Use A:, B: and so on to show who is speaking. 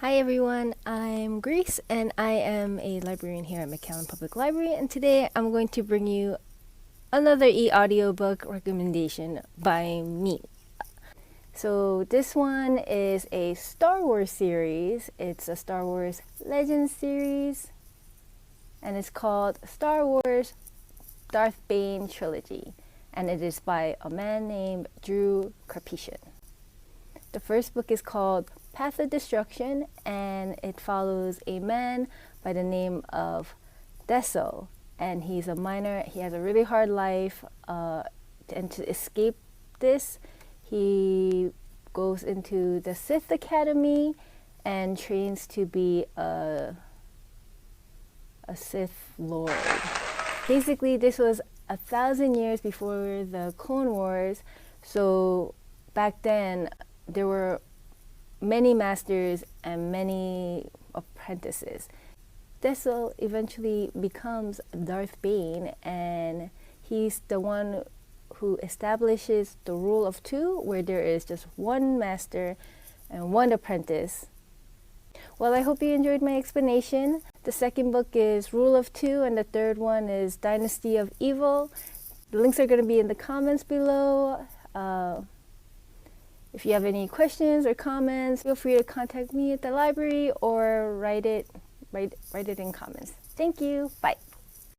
A: Hi everyone, I'm Grace and I am a librarian here at McAllen Public Library, and today I'm going to bring you another e-audiobook recommendation by me. So this one is a Star Wars series. It's a Star Wars Legends series and it's called Star Wars Darth Bane Trilogy, and it is by a man named Drew Karpyshyn. The first book is called Path of Destruction, and it follows a man by the name of Deso, and he's a miner. He has a really hard life, and to escape this, he goes into the Sith Academy and trains to be a Sith Lord. Basically, this was 1,000 years before the Clone Wars, so back then there were many masters and many apprentices. Deso eventually becomes Darth Bane, and he's the one who establishes the rule of two, where there is just one master and one apprentice. Well, I hope you enjoyed my explanation. The second book is Rule of Two, and the third one is Dynasty of Evil. The links are going to be in the comments below. If you have any questions or comments, feel free to contact me at the library or write it in comments. Thank you. Bye.